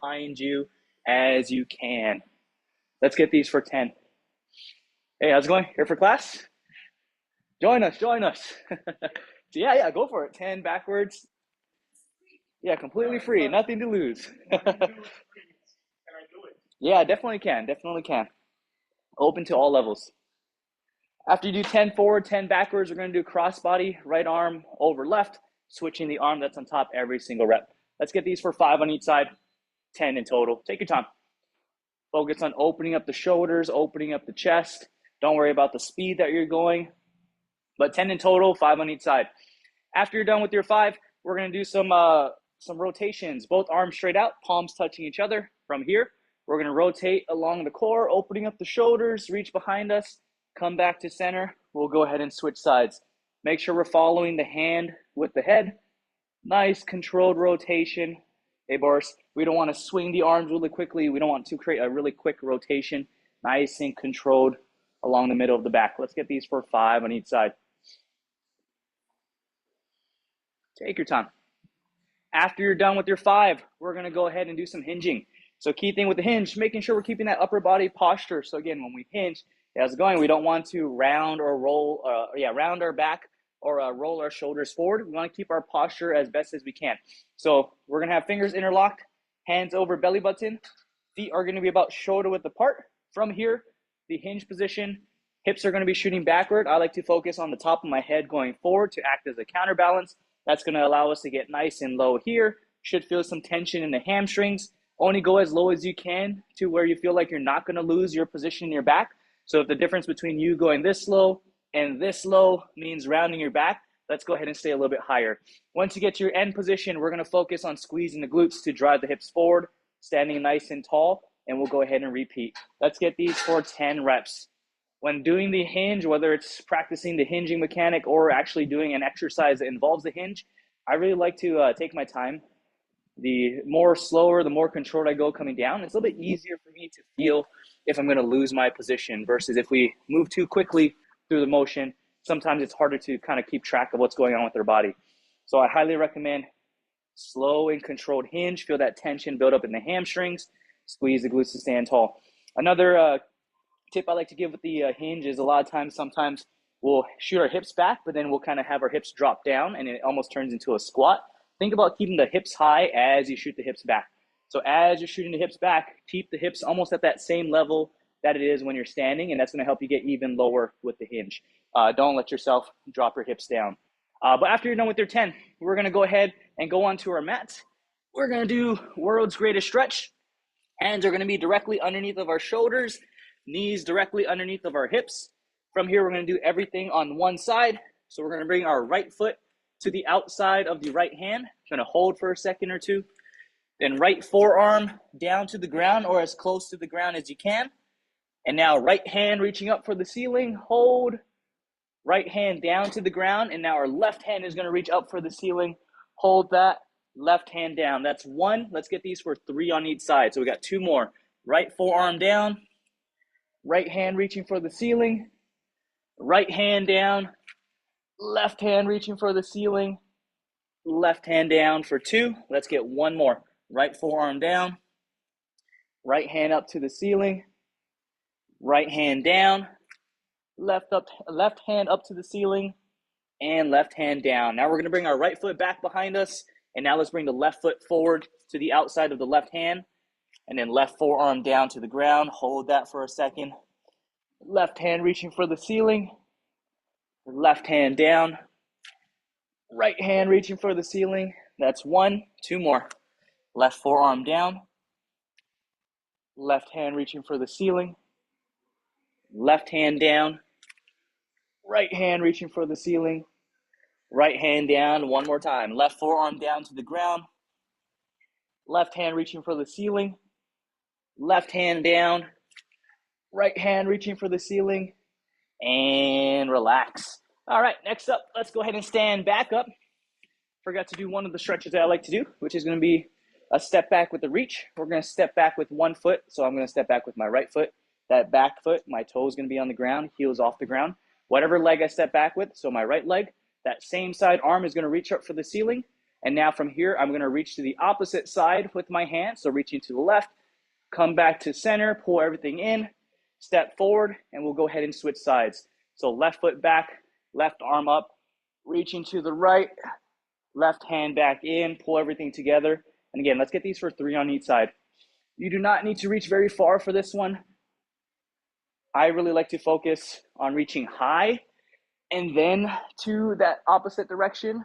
behind you as you can. Let's get these for 10. Hey, how's it going? Here for class? Join us, join us. Yeah, go for it. 10 backwards. Yeah, completely free, nothing to lose. Yeah, definitely can, definitely can. Open to all levels. After you do 10 forward, 10 backwards, we're going to do crossbody, right arm over left, switching the arm that's on top every single rep. Let's get these for 5 on each side, 10 in total. Take your time. Focus on opening up the shoulders, opening up the chest. Don't worry about the speed that you're going, but 10 in total, 5 on each side. After you're done with your 5, we're going to do some rotations, both arms straight out, palms touching each other. From here, we're going to rotate along the core, opening up the shoulders, reach behind us, come back to center. We'll go ahead and switch sides. Make sure we're following the hand with the head. Nice controlled rotation. Hey, Boris, we don't want to swing the arms really quickly. We don't want to create a really quick rotation. Nice and controlled along the middle of the back. Let's get these for 5 on each side. Take your time. After you're done with your 5, we're going to go ahead and do some hinging. So key thing with the hinge, making sure we're keeping that upper body posture. So again, when we hinge, how's it going? We don't want to round or roll, round our back or roll our shoulders forward. We want to keep our posture as best as we can. So we're going to have fingers interlocked, hands over belly button. Feet are going to be about shoulder width apart. From here, the hinge position, hips are going to be shooting backward. I like to focus on the top of my head going forward to act as a counterbalance. That's going to allow us to get nice and low here. Should feel some tension in the hamstrings. Only go as low as you can to where you feel like you're not going to lose your position in your back. So if the difference between you going this low and this low means rounding your back, let's go ahead and stay a little bit higher. Once you get to your end position, we're going to focus on squeezing the glutes to drive the hips forward, standing nice and tall, and we'll go ahead and repeat. Let's get these for 10 reps. When doing the hinge, whether it's practicing the hinging mechanic or actually doing an exercise that involves the hinge, I really like to take my time. The more slower, the more controlled I go coming down, it's a little bit easier for me to feel if I'm going to lose my position versus if we move too quickly through the motion, sometimes it's harder to kind of keep track of what's going on with their body. So I highly recommend slow and controlled hinge. Feel that tension build up in the hamstrings, squeeze the glutes to stand tall. Another tip I like to give with the hinge is a lot of times, sometimes we'll shoot our hips back, but then we'll kind of have our hips drop down and it almost turns into a squat. Think about keeping the hips high as you shoot the hips back. So as you're shooting the hips back, keep the hips almost at that same level that it is when you're standing, and that's going to help you get even lower with the hinge. Don't let yourself drop your hips down. But after you're done with your 10, we're going to go ahead and go onto our mats. We're going to do world's greatest stretch. Hands are going to be directly underneath of our shoulders, knees directly underneath of our hips. From here, we're going to do everything on one side. So we're going to bring our right foot to the outside of the right hand. Going to hold for a second or two. Then right forearm down to the ground or as close to the ground as you can. And now right hand reaching up for the ceiling, hold. Right hand down to the ground, and now our left hand is going to reach up for the ceiling, hold that, left hand down. That's 1. Let's get these for 3 on each side. So we got 2 more. Right forearm down, right hand reaching for the ceiling, right hand down, left hand reaching for the ceiling, left hand down for 2. Let's get 1 more. Right forearm down, right hand up to the ceiling, right hand down, left hand up to the ceiling, and left hand down. Now we're going to bring our right foot back behind us, and now let's bring the left foot forward to the outside of the left hand, and then left forearm down to the ground. Hold that for a second. Left hand reaching for the ceiling, left hand down, right hand reaching for the ceiling. That's 1. 2 more. Left forearm down, left hand reaching for the ceiling, left hand down, right hand reaching for the ceiling, right hand down. 1 more time. Left forearm down to the ground, left hand reaching for the ceiling, left hand down, right hand reaching for the ceiling, and relax. All right, next up, let's go ahead and stand back up. Forgot to do one of the stretches that I like to do, which is going to be a step back with the reach. We're going to step back with 1 foot, so I'm going to step back with my right foot. That back foot, my toe is going to be on the ground, heels off the ground. Whatever leg I step back with, so my right leg, that same side arm is going to reach up for the ceiling. And now from here, I'm going to reach to the opposite side with my hand. So reaching to the left, come back to center, pull everything in, step forward, and we'll go ahead and switch sides. So left foot back, left arm up, reaching to the right, left hand back in, pull everything together. And again, let's get these for 3 on each side. You do not need to reach very far for this one. I really like to focus on reaching high and then to that opposite direction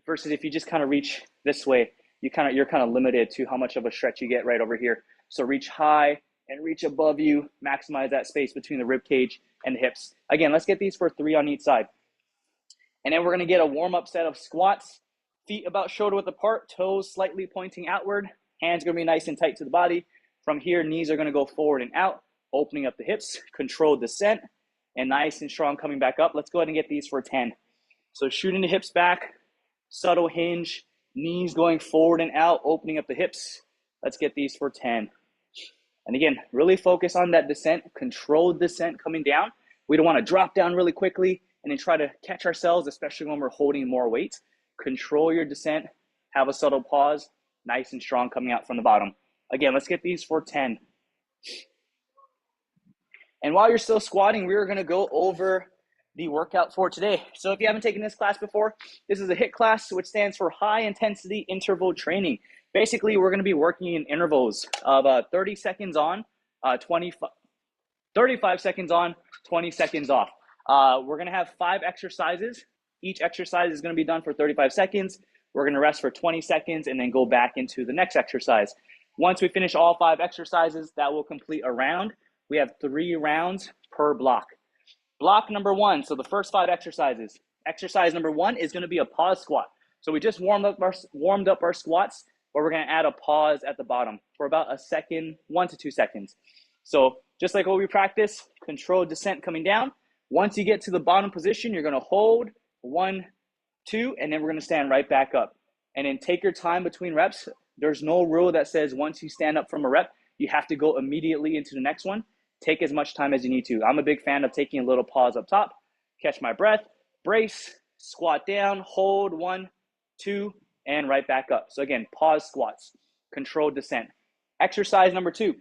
versus if you just kind of reach this way, you're kind of limited to how much of a stretch you get right over here. So reach high and reach above you, maximize that space between the rib cage and the hips. Again, let's get these for 3 on each side. And then we're going to get a warm-up set of squats, feet about shoulder width apart, toes slightly pointing outward, hands going to be nice and tight to the body. From here, knees are going to go forward and out, opening up the hips, controlled descent, and nice and strong coming back up. Let's go ahead and get these for 10. So shooting the hips back, subtle hinge, knees going forward and out, opening up the hips. Let's get these for 10. And again, really focus on that descent, controlled descent coming down. We don't want to drop down really quickly and then try to catch ourselves, especially when we're holding more weight. Control your descent, have a subtle pause, nice and strong coming out from the bottom. Again, let's get these for 10. And while you're still squatting, we're going to go over the workout for today. So if you haven't taken this class before, this is a HIIT class, which stands for high intensity interval training. Basically, we're going to be working in intervals of 30 seconds on, 35 seconds on, 20 seconds off. We're going to have 5 exercises. Each exercise is going to be done for 35 seconds. We're going to rest for 20 seconds and then go back into the next exercise. Once we finish all 5 exercises, that will complete a round. We have 3 rounds per block. Block number 1, so the first 5 exercises. Exercise number 1 is going to be a pause squat. So we just warmed up our squats, but we're going to add a pause at the bottom for about a second, 1 to 2 seconds. So just like what we practice, controlled descent coming down. Once you get to the bottom position, you're going to hold 1, 2, and then we're going to stand right back up. And then take your time between reps. There's no rule that says once you stand up from a rep, you have to go immediately into the next one. Take as much time as you need to. I'm a big fan of taking a little pause up top, catch my breath, brace, squat down, hold 1, 2, and right back up. So again, pause squats, controlled descent. Exercise number 2,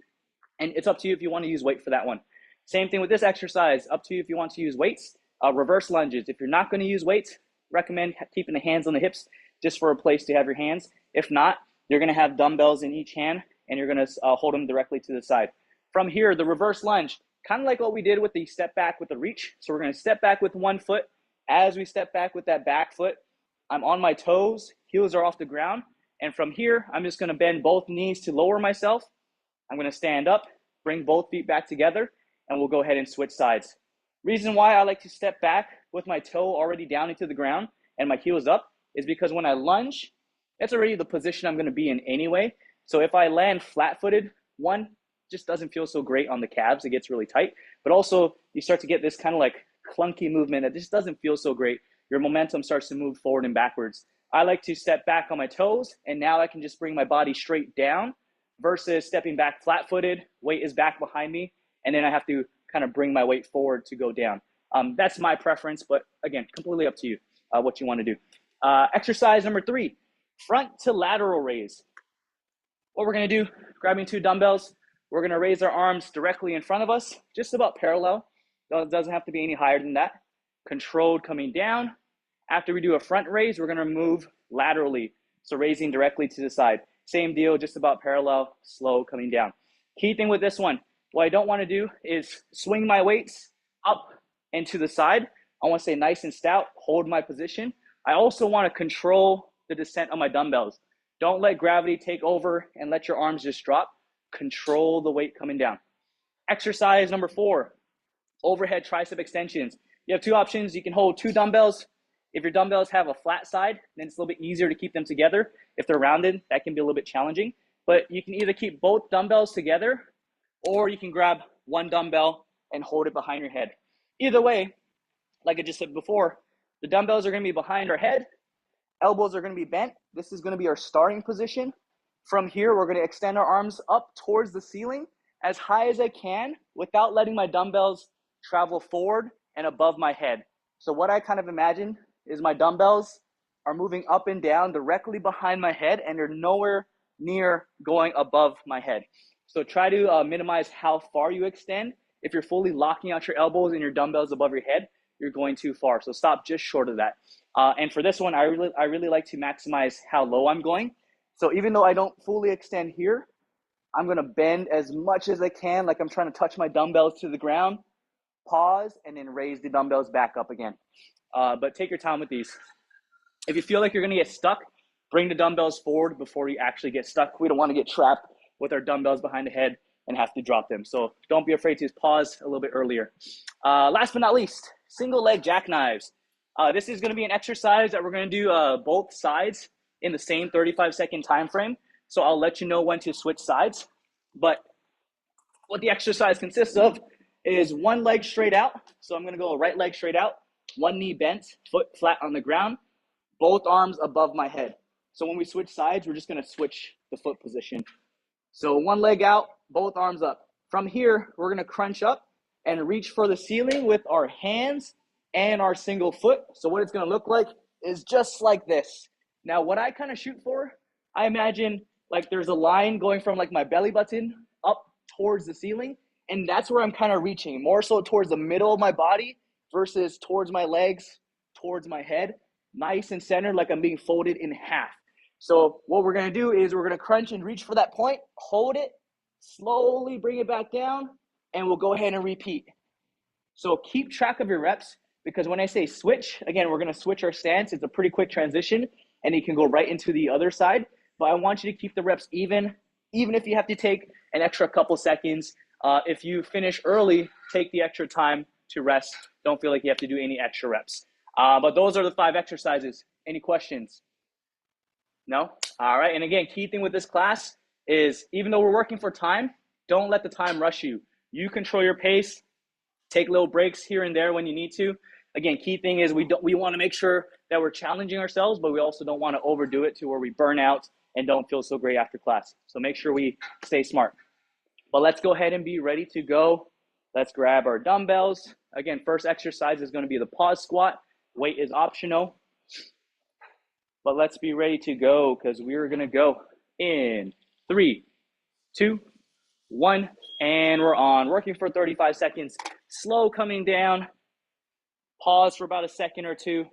and it's up to you if you want to use weight for that one. Same thing with this exercise, up to you if you want to use weights. Reverse lunges. If you're not going to use weights, recommend keeping the hands on the hips just for a place to have your hands. If not, you're going to have dumbbells in each hand and you're going to hold them directly to the side. From here, the reverse lunge, kind of like what we did with the step back with the reach. So we're going to step back with one foot. As we step back with that back foot, I'm on my toes, heels are off the ground. And from here, I'm just going to bend both knees to lower myself. I'm going to stand up, bring both feet back together, and we'll go ahead and switch sides. Reason why I like to step back with my toe already down into the ground and my heels up is because when I lunge, that's already the position I'm going to be in anyway. So if I land flat-footed, one, just doesn't feel so great on the calves. It gets really tight. But also, you start to get this kind of like clunky movement that just doesn't feel so great. Your momentum starts to move forward and backwards. I like to step back on my toes, and now I can just bring my body straight down versus stepping back flat-footed. Weight is back behind me, and then I have to kind of bring my weight forward to go down. That's my preference, but again, completely up to you what you want to do. Exercise number 3, front to lateral raise. What we're going to do, grabbing 2 dumbbells, we're going to raise our arms directly in front of us, just about parallel. It doesn't have to be any higher than that. Controlled coming down. After we do a front raise, we're going to move laterally, so raising directly to the side. Same deal, just about parallel, slow coming down. Key thing with this one, what I don't want to do is swing my weights up and to the side. I want to stay nice and stout, hold my position. I also want to control the descent of my dumbbells. Don't let gravity take over and let your arms just drop. Control the weight coming down. Exercise number 4, overhead tricep extensions. You have 2 options. You can hold 2 dumbbells. If your dumbbells have a flat side, then it's a little bit easier to keep them together. If they're rounded, that can be a little bit challenging. But you can either keep both dumbbells together, or you can grab 1 dumbbell and hold it behind your head. Either way, like I just said before, the dumbbells are going to be behind our head. Elbows are going to be bent. This is going to be our starting position. From here, we're going to extend our arms up towards the ceiling as high as I can without letting my dumbbells travel forward and above my head. So what I kind of imagine is my dumbbells are moving up and down directly behind my head, and they're nowhere near going above my head. So try to minimize how far you extend. If you're fully locking out your elbows and your dumbbells above your head, you're going too far. So stop just short of that. And for this one, I really like to maximize how low I'm going. So even though I don't fully extend here, I'm gonna bend as much as I can, like I'm trying to touch my dumbbells to the ground, pause, and then raise the dumbbells back up again. But take your time with these. If you feel like you're gonna get stuck, bring the dumbbells forward before you actually get stuck. We don't wanna get trapped with our dumbbells behind the head and have to drop them. So don't be afraid to pause a little bit earlier. Last but not least, single leg jackknives. This is gonna be an exercise that we're gonna do both sides in the same 35-second time frame. So I'll let you know when to switch sides. But what the exercise consists of is one leg straight out. So I'm gonna go right leg straight out, one knee bent, foot flat on the ground, both arms above my head. So when we switch sides, we're just gonna switch the foot position. So one leg out, both arms up. From here, we're gonna crunch up and reach for the ceiling with our hands and our single foot. So what it's gonna look like is just like this. Now, what I kind of shoot for, I imagine like there's a line going from like my belly button up towards the ceiling, and that's where I'm kind of reaching, more so towards the middle of my body versus towards my legs, towards my head, nice and centered, like I'm being folded in half. So what we're gonna do is we're gonna crunch and reach for that point, hold it, slowly bring it back down, and we'll go ahead and repeat. So keep track of your reps, because when I say switch, again, we're gonna switch our stance. It's a pretty quick transition, and you can go right into the other side. But I want you to keep the reps even if you have to take an extra couple seconds. If you finish early, take the extra time to rest. Don't feel like you have to do any extra reps. But those are the 5 exercises. Any questions? No? All right. And again, key thing with this class is even though we're working for time, don't let the time rush you. You control your pace. Take little breaks here and there when you need to. Again, key thing is we want to make sure that we're challenging ourselves, but we also don't want to overdo it to where we burn out and don't feel so great after class. So make sure we stay smart. But let's go ahead and be ready to go. Let's grab our dumbbells. Again, first exercise is going to be the pause squat. Weight is optional. But let's be ready to go, because we're going to go in 3, 2, 1, and we're on. Working for 35 seconds. Slow coming down. Pause for about a second or two.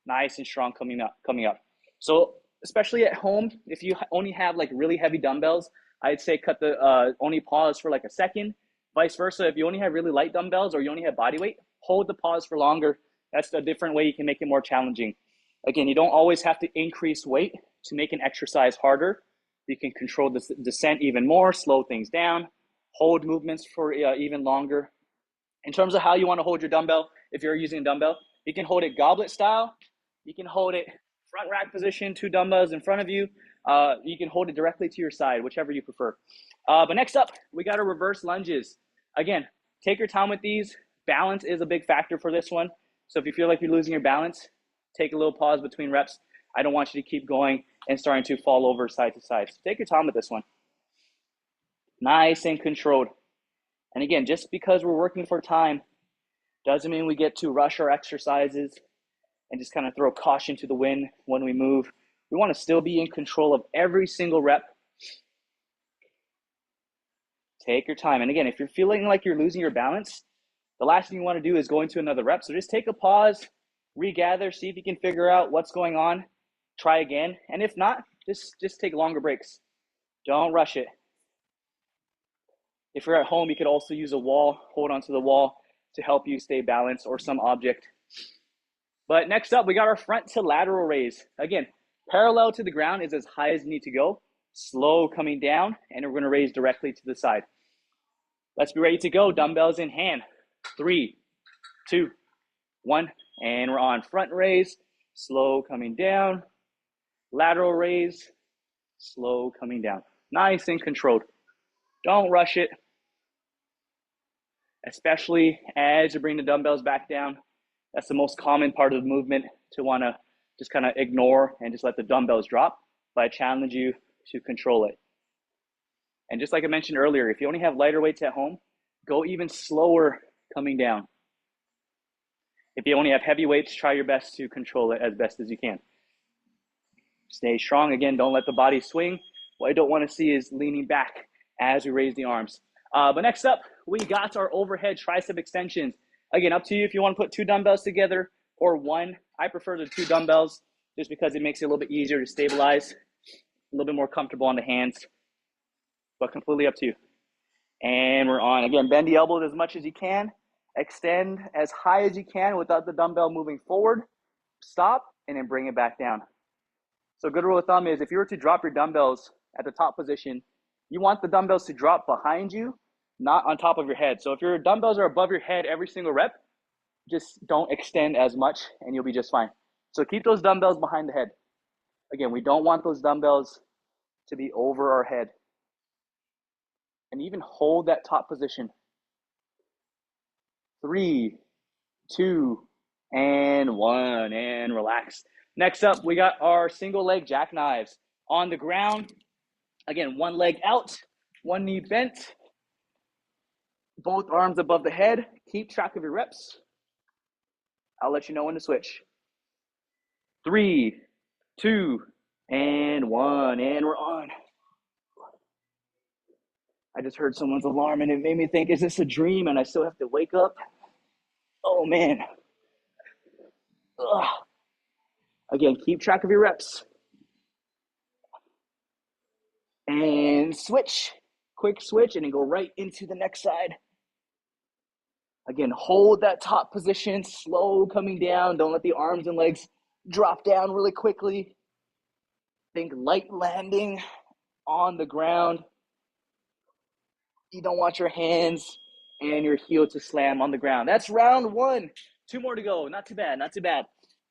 Nice and strong coming up. So especially at home, if you only have like really heavy dumbbells, I'd say cut the only pause for like a second. Vice versa, if you only have really light dumbbells or you only have body weight, hold the pause for longer. That's a different way you can make it more challenging. Again, you don't always have to increase weight to make an exercise harder. You can control the descent even more, slow things down, hold movements for even longer. In terms of how you want to hold your dumbbell, if you're using a dumbbell, you can hold it goblet style. You can hold it front rack position, 2 dumbbells in front of you. You can hold it directly to your side, whichever you prefer. But next up, we got our reverse lunges. Again, take your time with these. Balance is a big factor for this one. So if you feel like you're losing your balance, take a little pause between reps. I don't want you to keep going and starting to fall over side to side. So take your time with this one. Nice and controlled. And again, just because we're working for time doesn't mean we get to rush our exercises and just kind of throw caution to the wind when we move. We want to still be in control of every single rep. Take your time. And again, if you're feeling like you're losing your balance, the last thing you want to do is go into another rep. So just take a pause, regather, see if you can figure out what's going on, try again. And if not, just take longer breaks. Don't rush it. If you're at home, you could also use a wall, hold onto the wall to help you stay balanced, or some object. But next up, we got our front to lateral raise. Again, parallel to the ground is as high as you need to go. Slow coming down, and we're going to raise directly to the side. Let's be ready to go. Dumbbells in hand. 3, 2, 1, and we're on. Front raise, slow coming down. Lateral raise, slow coming down. Nice and controlled. Don't rush it, especially as you bring the dumbbells back down. That's the most common part of the movement, to want to just kind of ignore and just let the dumbbells drop. But I challenge you to control it. And just like I mentioned earlier, if you only have lighter weights at home, go even slower coming down. If you only have heavy weights, try your best to control it as best as you can. Stay strong. Again, don't let the body swing. What I don't want to see is leaning back as we raise the arms. But next up, we got our overhead tricep extensions. Again, up to you if you want to put 2 dumbbells together or 1. I prefer the 2 dumbbells just because it makes it a little bit easier to stabilize, a little bit more comfortable on the hands, but completely up to you. And we're on. Again, bend the elbows as much as you can. Extend as high as you can without the dumbbell moving forward. Stop, and then bring it back down. So good rule of thumb is if you were to drop your dumbbells at the top position, you want the dumbbells to drop behind you, not on top of your head. So if your dumbbells are above your head every single rep, just don't extend as much and you'll be just fine. So keep those dumbbells behind the head. Again, we don't want those dumbbells to be over our head. And even hold that top position. 3, 2, and 1, and relax. Next up, we got our single leg jackknives on the ground. Again, 1 leg out, 1 knee bent, both arms above the head. Keep track of your reps. I'll let you know when to switch. 3, 2, and 1, and we're on. I just heard someone's alarm and it made me think, is this a dream and I still have to wake up? Oh man. Ugh. Again, keep track of your reps. And switch. Quick switch and then go right into the next side. Again, hold that top position, slow coming down. Don't let the arms and legs drop down really quickly. Think light landing on the ground. You don't want your hands and your heel to slam on the ground. That's round 1. 2 more to go. Not too bad, not too bad.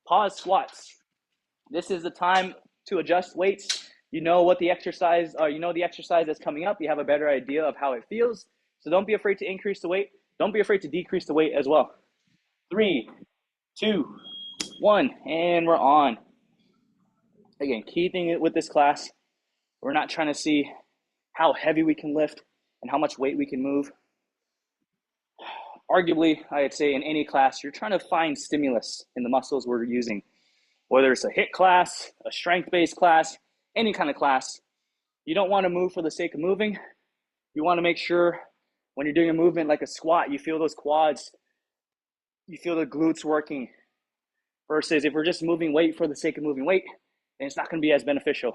Pause squats. This is the time to adjust weights. You know what the exercise, the exercise that's coming up. You have a better idea of how it feels. So don't be afraid to increase the weight. Don't be afraid to decrease the weight as well. 3, 2, 1, and we're on. Again, key thing with this class, we're not trying to see how heavy we can lift and how much weight we can move. Arguably, I'd say in any class, you're trying to find stimulus in the muscles we're using. Whether it's a HIIT class, a strength-based class, any kind of class, you don't want to move for the sake of moving. You want to make sure when you're doing a movement like a squat, you feel those quads, you feel the glutes working, versus if we're just moving weight for the sake of moving weight, then it's not going to be as beneficial.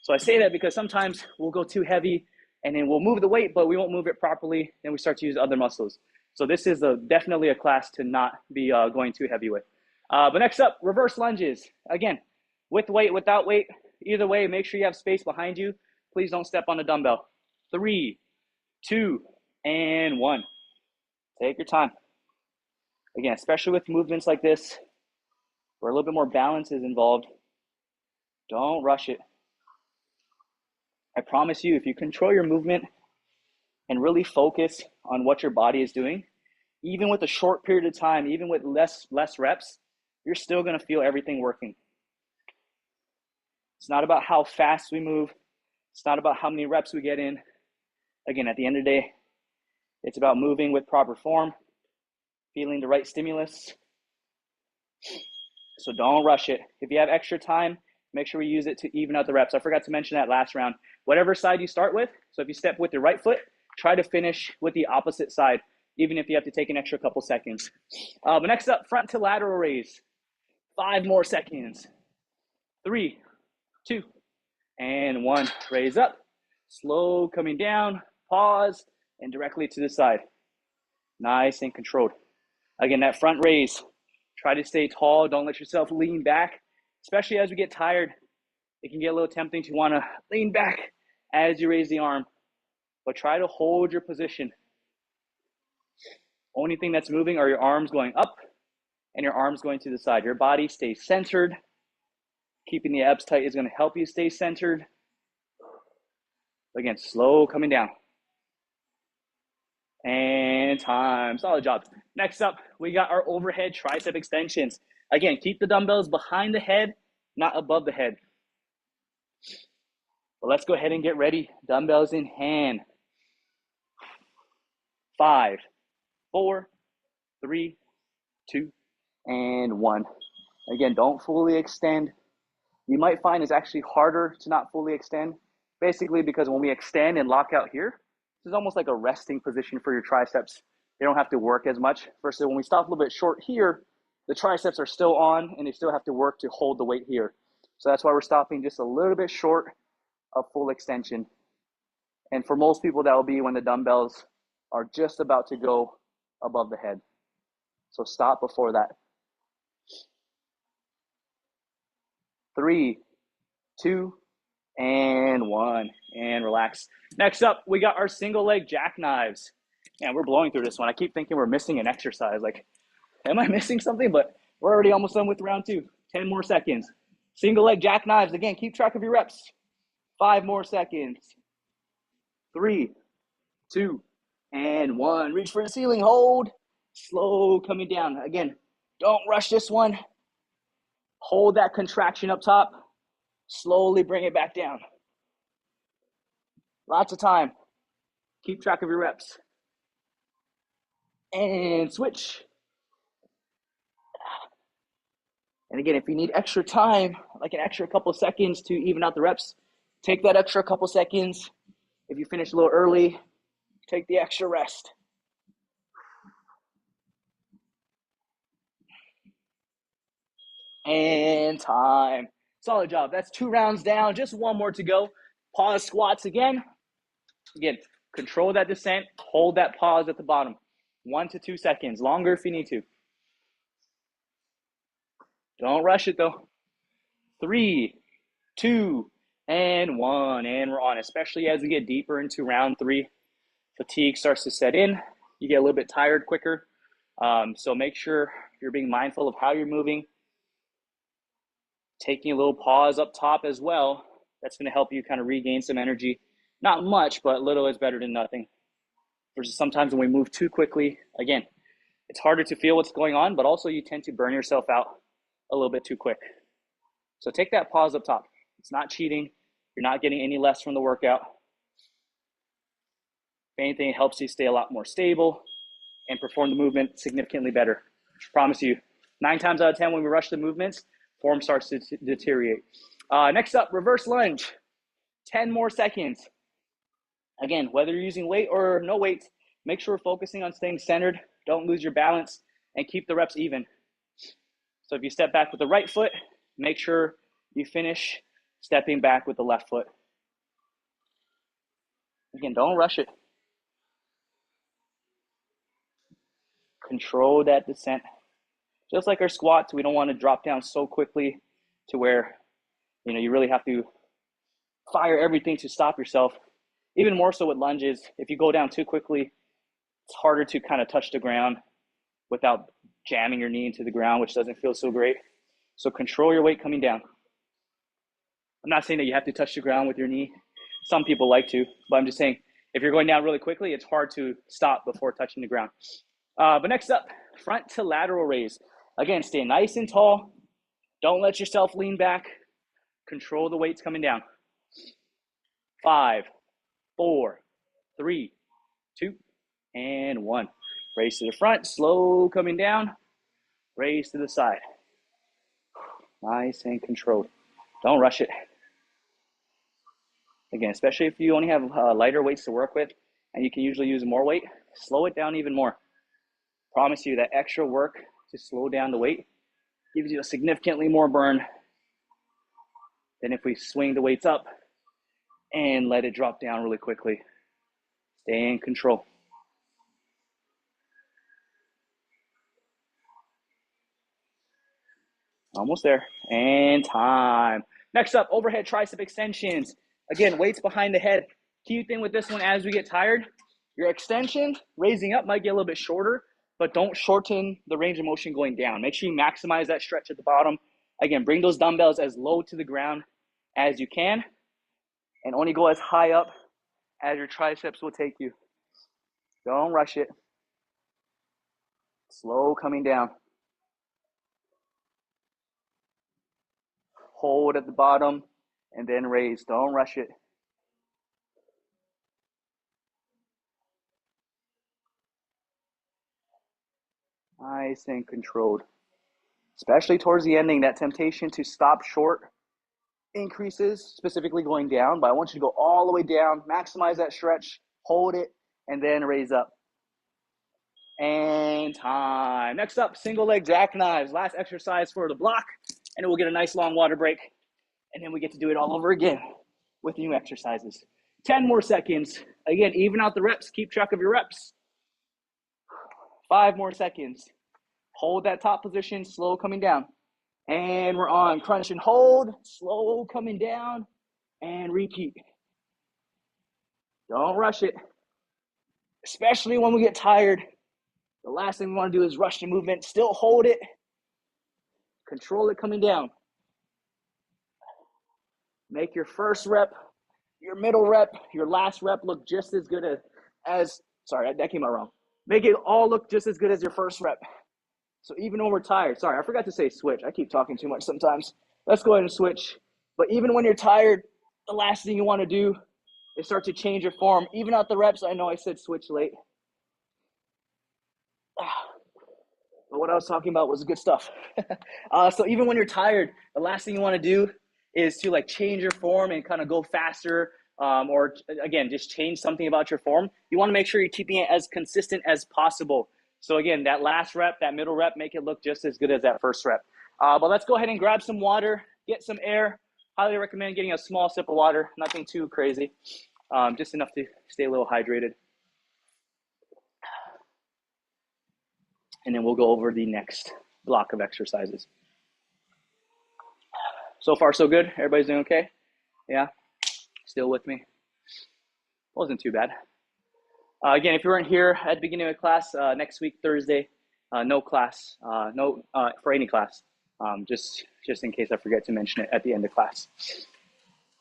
So I say that because sometimes we'll go too heavy and then we'll move the weight, but we won't move it properly, then we start to use other muscles. So this is definitely a class to not be going too heavy with. But next up, reverse lunges. Again, with weight, without weight, either way, make sure you have space behind you. Please don't step on a dumbbell. 3, 2, and 1. Take your time. Again, especially with movements like this, where a little bit more balance is involved, don't rush it. I promise you, if you control your movement and really focus on what your body is doing, even with a short period of time, even with less reps, you're still going to feel everything working. It's not about how fast we move. It's not about how many reps we get in. Again, at the end of the day, it's about moving with proper form, feeling the right stimulus. So don't rush it. If you have extra time, make sure we use it to even out the reps. I forgot to mention that last round. Whatever side you start with, so if you step with your right foot, try to finish with the opposite side, even if you have to take an extra couple seconds. But next up, front to lateral raise. 5 more seconds. 3, 2, and 1. Raise up. Slow coming down. Pause. And directly to the side. Nice and controlled. Again, that front raise. Try to stay tall. Don't let yourself lean back. Especially as we get tired, it can get a little tempting to want to lean back as you raise the arm. But try to hold your position. Only thing that's moving are your arms going up and your arms going to the side. Your body stays centered. Keeping the abs tight is going to help you stay centered. Again, slow coming down. And time. Solid job. Next up, we got our overhead tricep extensions. Again, keep the dumbbells behind the head, not above the head. But let's go ahead and get ready. Dumbbells in hand. 5, 4, 3, 2, and 1. Again, don't fully extend. you might find it's actually harder to not fully extend, basically because when we extend and lock out here, this is almost like a resting position for your triceps. They don't have to work as much versus when we stop a little bit short here, the triceps are still on and they still have to work to hold the weight here. So that's why we're stopping just a little bit short of full extension. And for most people, that will be when the dumbbells are just about to go above the head. So stop before that. 3, 2, and 1. And relax. Next up, we got our single leg jackknives. Man, we're blowing through this one. I keep thinking we're missing an exercise. Like, am I missing something? But we're already almost done with round 2. 10 more seconds. Single leg jackknives. Again, keep track of your reps. 5 more seconds. 3, 2, and 1. Reach for the ceiling. Hold. Slow coming down. Again, don't rush this one. Hold that contraction up top. Slowly bring it back down. Lots of time. Keep track of your reps. And switch. And again, if you need extra time, like an extra couple seconds to even out the reps, take that extra couple seconds. If you finish a little early, take the extra rest. And time. Solid job. That's 2 rounds down. Just 1 more to go. Pause squats again. Again, control that descent. Hold that pause at the bottom. 1 to 2 seconds. Longer if you need to. Don't rush it though. 3, 2, and 1. And we're on. Especially as we get deeper into round 3. Fatigue starts to set in. You get a little bit tired quicker. So make sure you're being mindful of how you're moving. Taking a little pause up top as well. That's going to help you kind of regain some energy. Not much, but little is better than nothing. Versus sometimes when we move too quickly, again, it's harder to feel what's going on, but also you tend to burn yourself out a little bit too quick. So take that pause up top. It's not cheating. You're not getting any less from the workout. If anything, it helps you stay a lot more stable and perform the movement significantly better. I promise you, 9 times out of 10 when we rush the movements, form starts to deteriorate. Next up, reverse lunge. 10 more seconds. Again, whether you're using weight or no weight, make sure we're focusing on staying centered. Don't lose your balance and keep the reps even. So if you step back with the right foot, make sure you finish stepping back with the left foot. Again, don't rush it. Control that descent. Just like our squats, we don't want to drop down so quickly to where, you really have to fire everything to stop yourself. Even more so with lunges, if you go down too quickly, it's harder to kind of touch the ground without jamming your knee into the ground, which doesn't feel so great. So control your weight coming down. I'm not saying that you have to touch the ground with your knee. Some people like to, but I'm just saying if you're going down really quickly, it's hard to stop before touching the ground. But next up, front to lateral raise. Again, stay nice and tall. Don't let yourself lean back. Control the weights coming down. 5, 4, 3, 2, and 1. Raise to the front, slow coming down. Raise to the side. Nice and controlled. Don't rush it. Again, especially if you only have lighter weights to work with and you can usually use more weight, slow it down even more. Promise you that extra work to slow down the weight gives you a significantly more burn than if we swing the weights up and let it drop down really quickly. Stay in control. Almost there. And time. Next up, overhead tricep extensions. Again, weights behind the head. Key thing with this one, as we get tired, your extension, raising up might get a little bit shorter, but don't shorten the range of motion going down. Make sure you maximize that stretch at the bottom. Again, bring those dumbbells as low to the ground as you can, and only go as high up as your triceps will take you. Don't rush it. Slow coming down. Hold at the bottom and then raise. Don't rush it. Nice and controlled. Especially towards the ending, that temptation to stop short increases, specifically going down, but I want you to go all the way down, maximize that stretch, hold it, and then raise up. And time. Next up, single leg jackknives. Last exercise for the block, and we'll get a nice long water break, and then we get to do it all over again with new exercises. 10 more seconds. Again, even out the reps. Keep track of your reps. 5 more seconds. Hold that top position, slow coming down. And we're on. Crunch and hold, slow coming down, and repeat. Don't rush it, especially when we get tired. The last thing we want to do is rush the movement. Still hold it. Control it coming down. Make your first rep, your middle rep, your last rep look just as good as sorry, that came out wrong. Make it all look just as good as your first rep. So even when we're tired, sorry, I forgot to say switch. I keep talking too much sometimes. Let's go ahead and switch. But even when you're tired, the last thing you want to do is start to change your form. Even out the reps, I know I said switch late. But what I was talking about was good stuff. So even when you're tired, the last thing you want to do is to like change your form and kind of go faster, or again, just change something about your form. You want to make sure you're keeping it as consistent as possible. So again, that last rep, that middle rep, make it look just as good as that first rep. But let's go ahead and grab some water, get some air. Highly recommend getting a small sip of water, nothing too crazy, just enough to stay a little hydrated. And then we'll go over the next block of exercises. So far, so good? Everybody's doing okay? Yeah? Still with me? Wasn't too bad. Again, if you weren't here at the beginning of class, next week, Thursday, no class, for any class, just in case I forget to mention it at the end of class.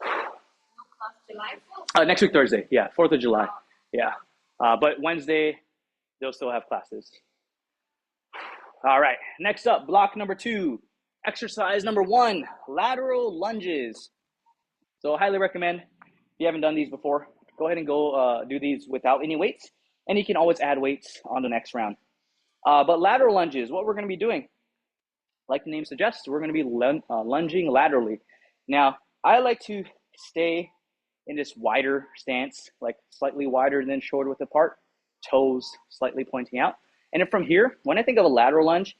No class July 4th? Next week, Thursday, yeah, 4th of July, yeah. But Wednesday, they'll still have classes. All right, next up, block number 2. Exercise number 1, lateral lunges. So I highly recommend, if you haven't done these before, go ahead and go do these without any weights, and you can always add weights on the next round. But lateral lunges, what we're going to be doing, like the name suggests, we're going to be lunging laterally. Now, I like to stay in this wider stance, like slightly wider than shoulder width apart, toes slightly pointing out. And then from here, when I think of a lateral lunge,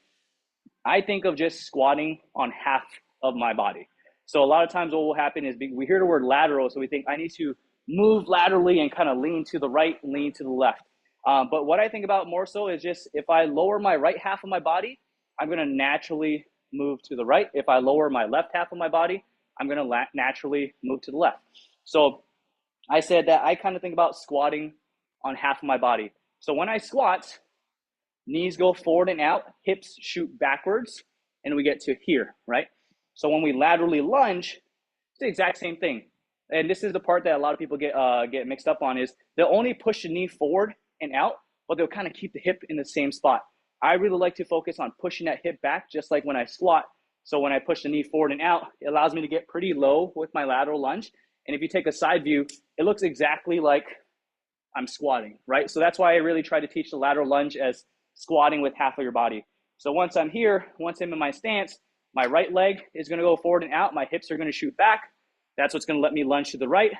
I think of just squatting on half of my body. So a lot of times what will happen is we hear the word lateral, so we think I need to move laterally and kind of lean to the right, lean to the left. But what I think about more so is just if I lower my right half of my body, I'm going to naturally move to the right. If I lower my left half of my body, I'm going to naturally move to the left. So I said that I kind of think about squatting on half of my body. So when I squat, knees go forward and out, hips shoot backwards, and we get to here, right? So when we laterally lunge, it's the exact same thing. And this is the part that a lot of people get mixed up on is they'll only push the knee forward and out, but they'll kind of keep the hip in the same spot. I really like to focus on pushing that hip back, just like when I squat. So when I push the knee forward and out, it allows me to get pretty low with my lateral lunge. And if you take a side view, it looks exactly like I'm squatting, right? So that's why I really try to teach the lateral lunge as squatting with half of your body. So once I'm here, once I'm in my stance, my right leg is going to go forward and out. My hips are going to shoot back. That's what's going to let me lunge to the right.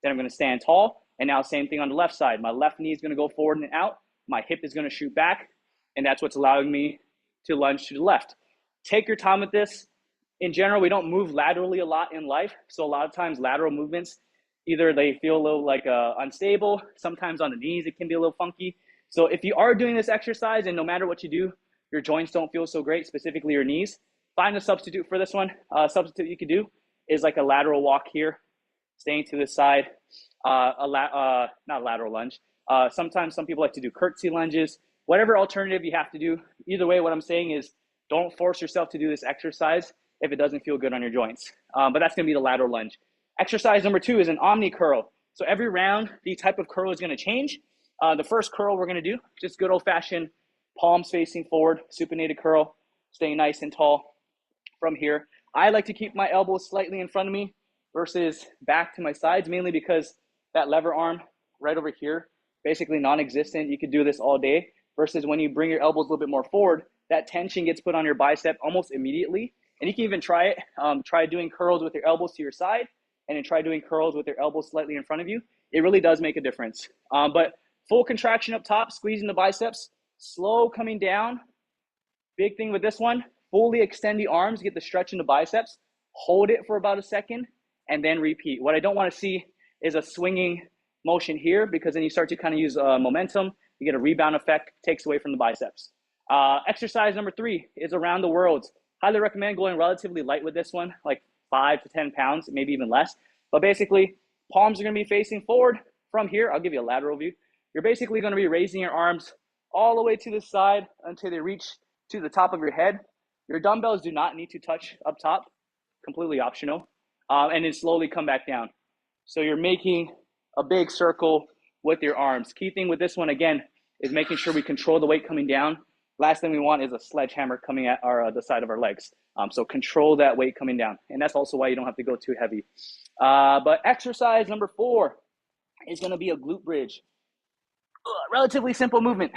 Then I'm going to stand tall. And now same thing on the left side. My left knee is going to go forward and out. My hip is going to shoot back. And that's what's allowing me to lunge to the left. Take your time with this. In general, we don't move laterally a lot in life. So a lot of times lateral movements, either they feel a little like unstable. Sometimes on the knees, it can be a little funky. So if you are doing this exercise and no matter what you do, your joints don't feel so great, specifically your knees, find a substitute for this one. Substitute you could do is like a lateral walk here, staying to the side, not a lateral lunge. Sometimes some people like to do curtsy lunges, whatever alternative you have to do. Either way, what I'm saying is don't force yourself to do this exercise if it doesn't feel good on your joints. But that's gonna be the lateral lunge. Exercise number 2 is an omni curl. So every round, the type of curl is gonna change. The first curl we're gonna do, just good old fashioned palms facing forward, supinated curl, staying nice and tall from here. I like to keep my elbows slightly in front of me versus back to my sides, mainly because that lever arm right over here, basically non-existent. You could do this all day versus when you bring your elbows a little bit more forward, that tension gets put on your bicep almost immediately. And you can even try it. Try doing curls with your elbows to your side, and then try doing curls with your elbows slightly in front of you. It really does make a difference. But full contraction up top, squeezing the biceps, slow coming down. Big thing with this one, fully extend the arms, get the stretch in the biceps, hold it for about a second, and then repeat. What I don't want to see is a swinging motion here, because then you start to kind of use momentum. You get a rebound effect, takes away from the biceps. Exercise number 3 is around the world. Highly recommend going relatively light with this one, like 5 to 10 pounds, maybe even less. But basically, palms are going to be facing forward from here. I'll give you a lateral view. You're basically going to be raising your arms all the way to the side until they reach to the top of your head. Your dumbbells do not need to touch up top, completely optional. And then slowly come back down. So you're making a big circle with your arms. Key thing with this one, again, is making sure we control the weight coming down. Last thing we want is a sledgehammer coming at the side of our legs. So control that weight coming down. And that's also why you don't have to go too heavy. But exercise number 4 is going to be a glute bridge. Relatively simple movement.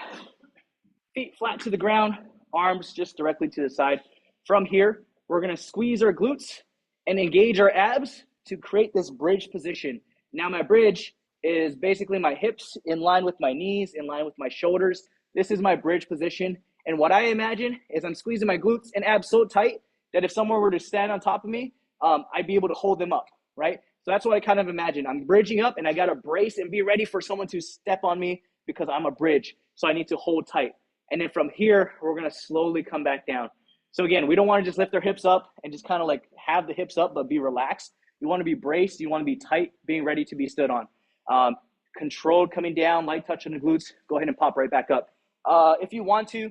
Feet flat to the ground, arms just directly to the side. From here, we're going to squeeze our glutes and engage our abs to create this bridge position. Now my bridge is basically my hips in line with my knees, in line with my shoulders. This is my bridge position. And what I imagine is I'm squeezing my glutes and abs so tight that if someone were to stand on top of me, I'd be able to hold them up, right? So that's what I kind of imagine. I'm bridging up and I got to brace and be ready for someone to step on me because I'm a bridge. So I need to hold tight. And then from here, we're going to slowly come back down. So again, we don't want to just lift our hips up and just kind of like have the hips up, but be relaxed. You want to be braced. You want to be tight, being ready to be stood on. Controlled coming down, light touch on the glutes. Go ahead and pop right back up. If you want to,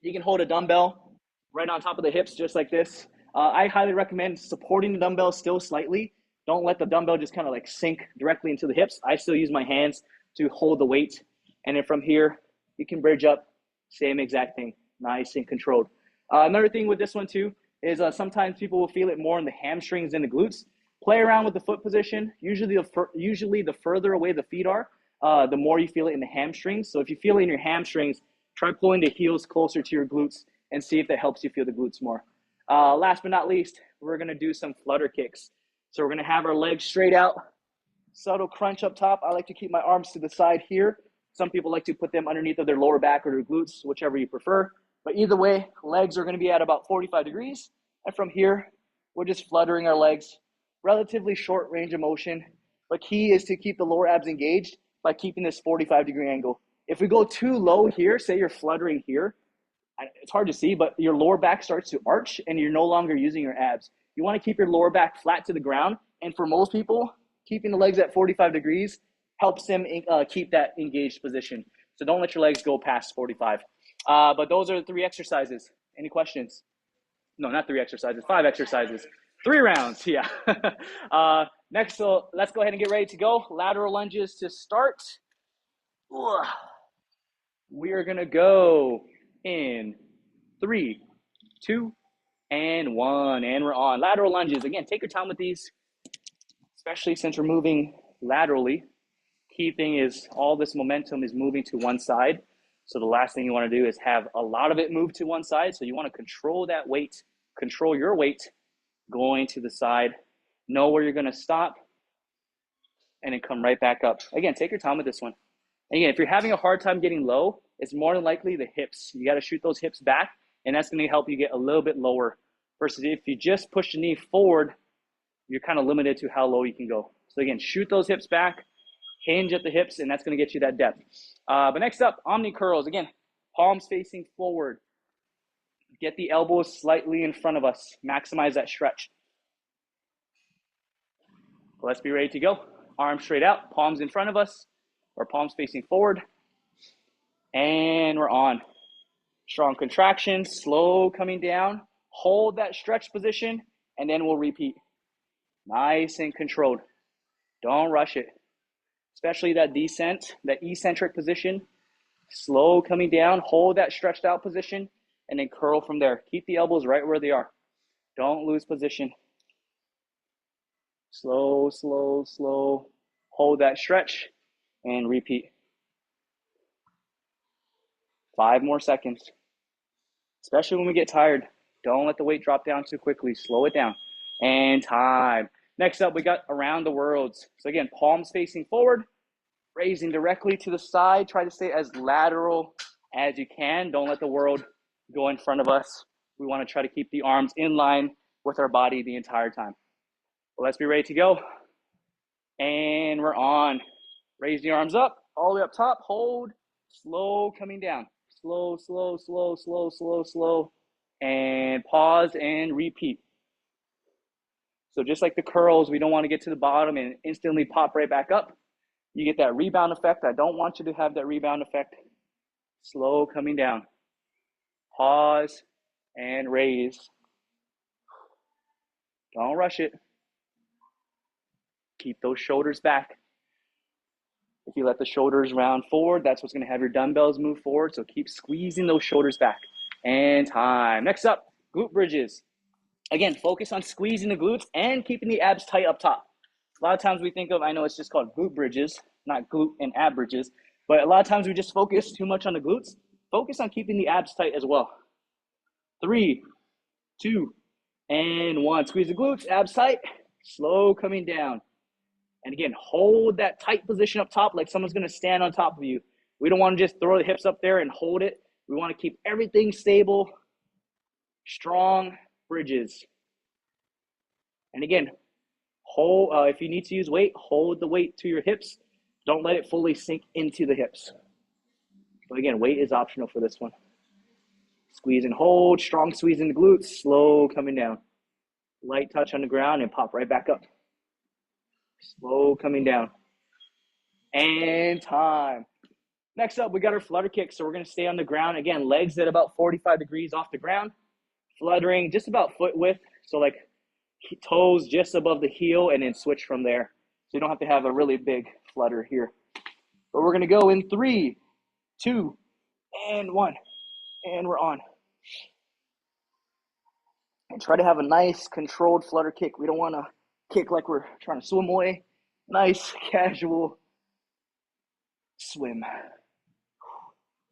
you can hold a dumbbell right on top of the hips, just like this. I highly recommend supporting the dumbbell still slightly. Don't let the dumbbell just kind of like sink directly into the hips. I still use my hands to hold the weight. And then from here, you can bridge up, same exact thing, nice and controlled. Another thing with this one too is sometimes people will feel it more in the hamstrings than the glutes. Play around with the foot position. Usually the further away the feet are, the more you feel it in the hamstrings. So if you feel it in your hamstrings, try pulling the heels closer to your glutes and see if that helps you feel the glutes more. Last but not least, we're going to do some flutter kicks. So we're going to have our legs straight out, subtle crunch up top. I like to keep my arms to the side here. Some people like to put them underneath of their lower back or their glutes, whichever you prefer. But either way, legs are going to be at about 45 degrees. And from here, we're just fluttering our legs. Relatively short range of motion. But key is to keep the lower abs engaged by keeping this 45-degree angle. If we go too low here, say you're fluttering here, it's hard to see, but your lower back starts to arch and you're no longer using your abs. You want to keep your lower back flat to the ground. And for most people, keeping the legs at 45 degrees helps them keep that engaged position. So don't let your legs go past 45. But those are the 3 exercises. Any questions? No, not 3 exercises, 5 exercises. 3 rounds, yeah. Next, so let's go ahead and get ready to go. Lateral lunges to start. We are going to go in 3, 2, and 1. And we're on. Lateral lunges. Again, take your time with these, especially since we're moving laterally. Key thing is all this momentum is moving to one side. So the last thing you want to do is have a lot of it move to one side. So you want to control that weight, control your weight going to the side. Know where you're going to stop and then come right back up. Again, take your time with this one. Again, if you're having a hard time getting low, it's more than likely the hips. You got to shoot those hips back, and that's going to help you get a little bit lower. Versus if you just push the knee forward, you're kind of limited to how low you can go. So again, shoot those hips back, hinge at the hips, and that's going to get you that depth. But next up, omni curls. Again, palms facing forward. Get the elbows slightly in front of us. Maximize that stretch. Let's be ready to go. Arms straight out, palms in front of us, or palms facing forward. And we're on. Strong contraction, slow coming down. Hold that stretch position, and then we'll repeat. Nice and controlled. Don't rush it. Especially that descent, that eccentric position. Slow coming down, hold that stretched out position, and then curl from there. Keep the elbows right where they are. Don't lose position. Slow, slow, slow. Hold that stretch and repeat. 5 more seconds. Especially when we get tired. Don't let the weight drop down too quickly. Slow it down. And time. Next up, we got around the worlds. So again, palms facing forward, raising directly to the side. Try to stay as lateral as you can. Don't let the world go in front of us. We want to try to keep the arms in line with our body the entire time. Well, let's be ready to go. And we're on. Raise the arms up, all the way up top. Hold. Slow coming down. Slow, slow, slow, slow, slow, slow. And pause and repeat. So just like the curls, we don't want to get to the bottom and instantly pop right back up. You get that rebound effect. I don't want you to have that rebound effect. Slow coming down. Pause and raise. Don't rush it. Keep those shoulders back. If you let the shoulders round forward, that's what's going to have your dumbbells move forward. So keep squeezing those shoulders back. And time. Next up, glute bridges. Again, focus on squeezing the glutes and keeping the abs tight up top. A lot of times we think of, I know it's just called glute bridges, not glute and ab bridges, but a lot of times we just focus too much on the glutes. Focus on keeping the abs tight as well. 3, 2, and 1. Squeeze the glutes, abs tight, slow coming down. And again, hold that tight position up top like someone's going to stand on top of you. We don't want to just throw the hips up there and hold it. We want to keep everything stable, strong bridges. And again, hold. If you need to use weight, hold the weight to your hips. Don't let it fully sink into the hips. But again, weight is optional for this one. Squeeze and hold, strong squeeze in the glutes, slow coming down. Light touch on the ground and pop right back up. Slow coming down. And time. Next up, we got our flutter kick. So we're going to stay on the ground. Again, legs at about 45 degrees off the ground. Fluttering just about foot width. So like toes just above the heel and then switch from there. So you don't have to have a really big flutter here. But we're going to go in 3, 2, and 1. And we're on. And try to have a nice controlled flutter kick. We don't want to kick like we're trying to swim away. Nice, casual swim.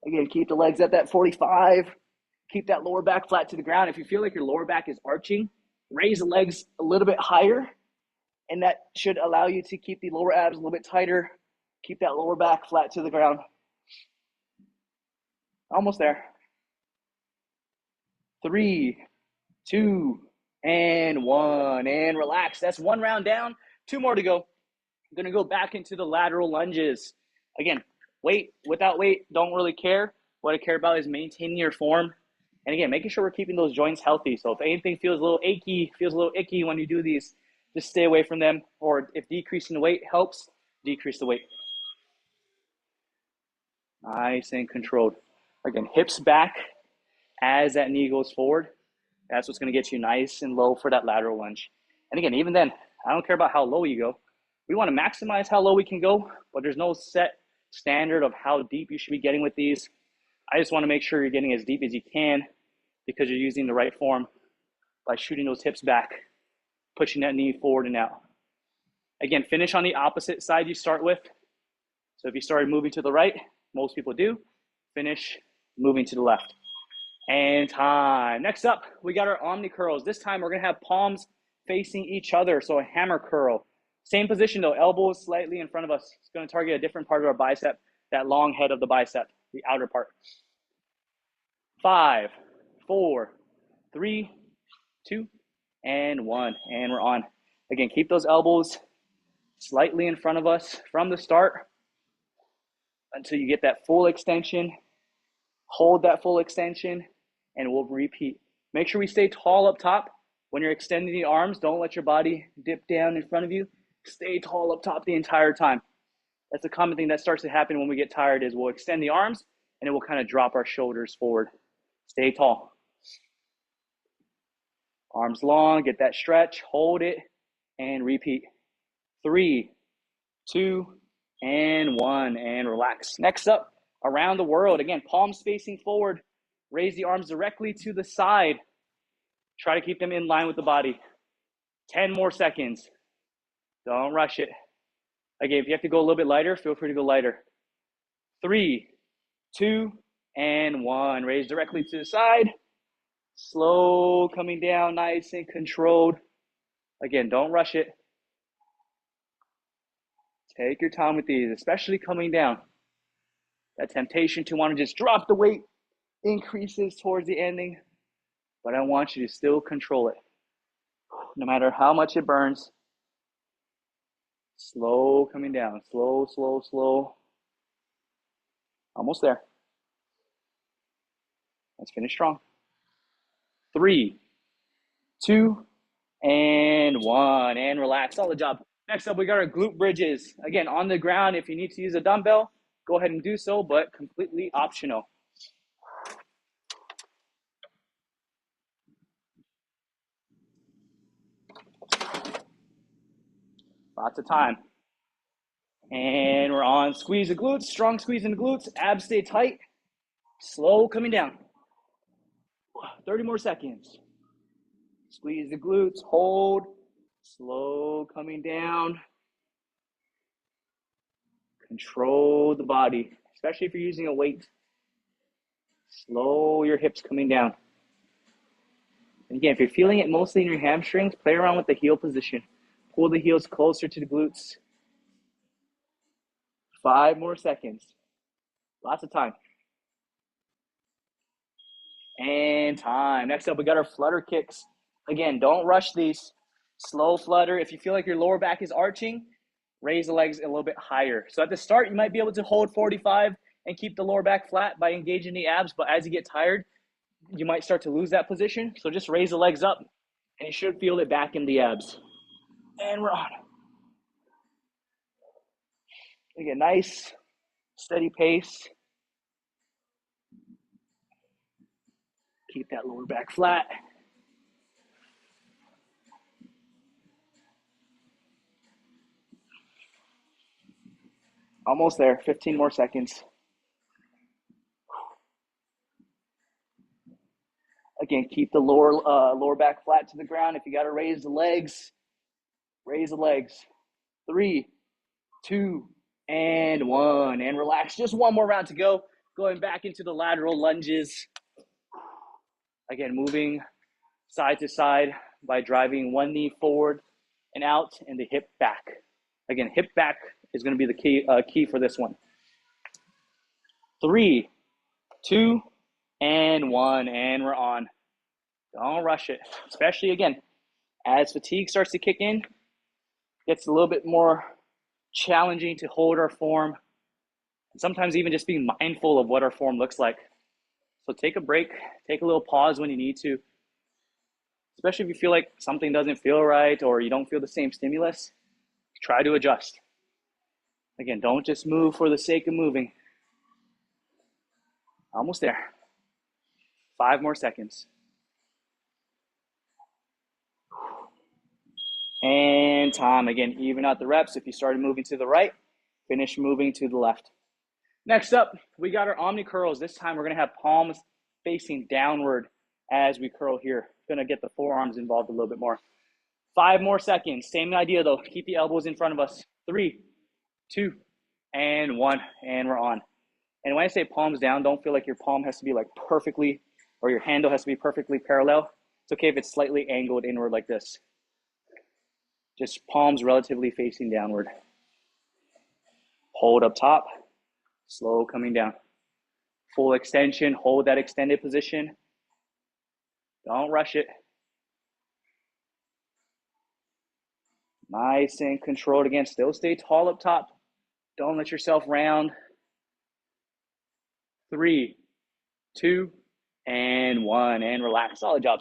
Again, keep the legs at that 45. Keep that lower back flat to the ground. If you feel like your lower back is arching, raise the legs a little bit higher. And that should allow you to keep the lower abs a little bit tighter. Keep that lower back flat to the ground. Almost there. 3, 2, and 1. And relax. That's one round down. 2 more to go. I'm going to go back into the lateral lunges. Again, weight, without weight, don't really care. What I care about is maintaining your form. And again, making sure we're keeping those joints healthy. So if anything feels a little achy, feels a little icky when you do these, just stay away from them. Or if decreasing the weight helps, decrease the weight. Nice and controlled. Again, hips back as that knee goes forward. That's what's going to get you nice and low for that lateral lunge. And again, even then, I don't care about how low you go. We want to maximize how low we can go, but there's no set standard of how deep you should be getting with these. I just want to make sure you're getting as deep as you can because you're using the right form by shooting those hips back, pushing that knee forward and out. Again, finish on the opposite side you start with. So if you started moving to the right, most people do, finish moving to the left. And time. Next up, we got our omni curls. This time we're going to have palms facing each other, so a hammer curl. Same position though, elbows slightly in front of us. It's going to target a different part of our bicep, that long head of the bicep, the outer part. 5, 4, 3, 2, and 1. And we're on. Again, keep those elbows slightly in front of us from the start until you get that full extension. Hold that full extension, and we'll repeat. Make sure we stay tall up top. When you're extending the arms, don't let your body dip down in front of you. Stay tall up top the entire time. That's a common thing that starts to happen when we get tired is we'll extend the arms, and it will kind of drop our shoulders forward. Stay tall. Arms long, get that stretch, hold it, and repeat. 3, 2, and 1, and relax. Next up, around the world. Again, palms facing forward. Raise the arms directly to the side. Try to keep them in line with the body. 10 more seconds. Don't rush it. Again, if you have to go a little bit lighter, feel free to go lighter. 3, 2, and 1. Raise directly to the side. Slow coming down, nice and controlled. Again, don't rush it. Take your time with these, especially coming down. That temptation to want to just drop the weight increases towards the ending, but I want you to still control it. No matter how much it burns, slow coming down, slow, slow, slow. Almost there. Let's finish strong. 3, 2, and 1, and relax. Solid job. Next up, we got our glute bridges. Again, on the ground, if you need to use a dumbbell, go ahead and do so, but completely optional. Lots of time. And we're on. Squeeze the glutes, strong squeeze in the glutes, abs stay tight, slow coming down. 30 more seconds. Squeeze the glutes, hold, slow coming down. Control the body, especially if you're using a weight. Slow your hips coming down. And again, if you're feeling it mostly in your hamstrings, play around with the heel position. Pull the heels closer to the glutes. 5 more seconds. Lots of time. And time. Next up, we got our flutter kicks. Again, don't rush these. Slow flutter. If you feel like your lower back is arching, raise the legs a little bit higher. So at the start, you might be able to hold 45 and keep the lower back flat by engaging the abs, but as you get tired, you might start to lose that position. So just raise the legs up, and you should feel it back in the abs. And we're on. Again, nice, steady pace. Keep that lower back flat. Almost there, 15 more seconds. Again, keep the lower back flat to the ground. If you got to raise the legs, raise the legs. 3, 2, and 1. And relax. Just one more round to go. Going back into the lateral lunges. Again, moving side to side by driving one knee forward and out and the hip back. Again, hip back is going to be the key for this one. 3, 2, and 1. And we're on. Don't rush it. Especially, again, as fatigue starts to kick in, it's a little bit more challenging to hold our form. And sometimes even just being mindful of what our form looks like. So take a break. Take a little pause when you need to. Especially if you feel like something doesn't feel right or you don't feel the same stimulus, try to adjust. Again, don't just move for the sake of moving. Almost there. 5 more seconds. And time. Again, even out the reps. If you started moving to the right, finish moving to the left. Next up, we got our omni curls. This time we're going to have palms facing downward as we curl here. Going to get the forearms involved a little bit more. 5 more seconds. Same idea though. Keep the elbows in front of us. 3, 2, and 1. And we're on. And when I say palms down, don't feel like your palm has to be like perfectly, or your handle has to be perfectly parallel. It's okay if it's slightly angled inward like this. Just palms relatively facing downward. Hold up top. Slow coming down. Full extension. Hold that extended position. Don't rush it. Nice and controlled again. Still stay tall up top. Don't let yourself round. 3, 2, and 1. And relax. Solid job.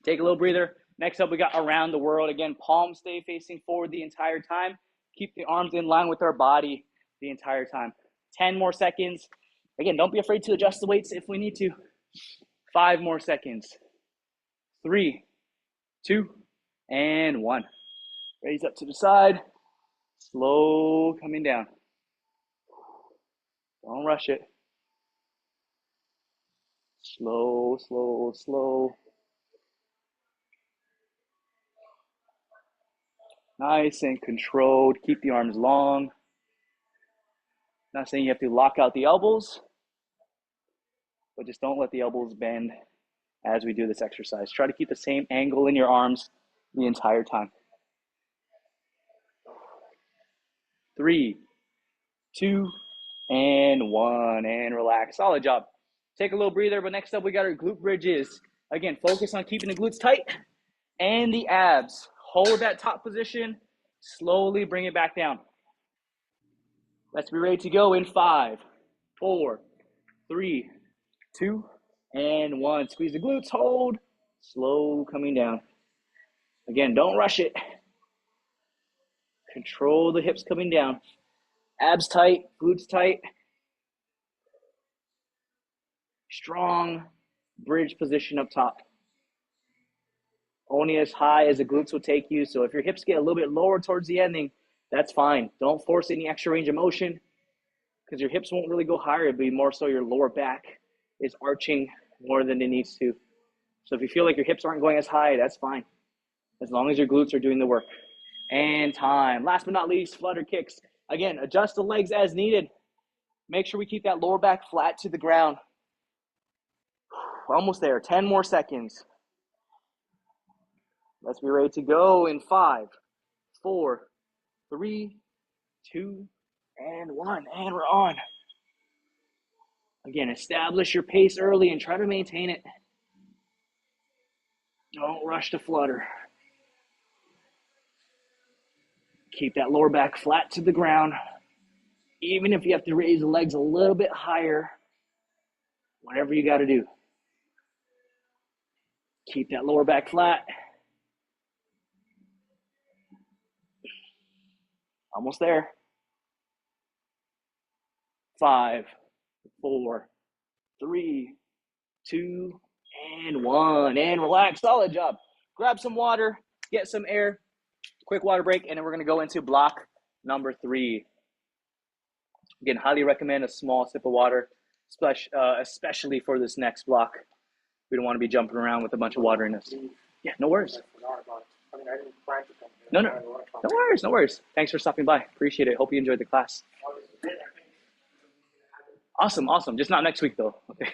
Take a little breather. Next up, we got around the world. Again, palms stay facing forward the entire time. Keep the arms in line with our body the entire time. 10 more seconds. Again, don't be afraid to adjust the weights if we need to. 5 more seconds. 3, 2, and 1. Raise up to the side. Slow coming down. Don't rush it. Slow, slow, slow. Nice and controlled. Keep the arms long. Not saying you have to lock out the elbows, but just don't let the elbows bend. as we do this exercise. Try to keep the same angle in your arms the entire time. 3, 2, and 1, and relax. Solid job. Take a little breather, but next up we got our glute bridges. Again, focus on keeping the glutes tight and the abs. Hold that top position, slowly bring it back down. Let's be ready to go in 5, 4, 3, 2, and 1. Squeeze the glutes, hold, slow coming down. Again, don't rush it. Control the hips coming down. Abs tight, glutes tight. Strong bridge position up top. Only as high as the glutes will take you. So if your hips get a little bit lower towards the ending, that's fine. Don't force any extra range of motion because your hips won't really go higher. It'll be more so your lower back is arching more than it needs to. So if you feel like your hips aren't going as high, that's fine, as long as your glutes are doing the work. And time. Last but not least, flutter kicks. Again, adjust the legs as needed. Make sure we keep that lower back flat to the ground. We're almost there. 10 more seconds. Let's be ready to go in 5, 4, 3, 2, and 1. And we're on. Again, establish your pace early and try to maintain it. Don't rush to flutter. Keep that lower back flat to the ground. Even if you have to raise the legs a little bit higher, whatever you got to do. Keep that lower back flat. Almost there. 5, 4, 3, 2, and 1. And relax. Solid job. Grab some water, get some air, quick water break, and then we're going to go into block number 3. Again, highly recommend a small sip of water, especially for this next block. We don't want to be jumping around with a bunch of water in us. Yeah, no worries. No worries, no worries. Thanks for stopping by. Appreciate it. Hope you enjoyed the class. Awesome. Just not next week, though. Okay.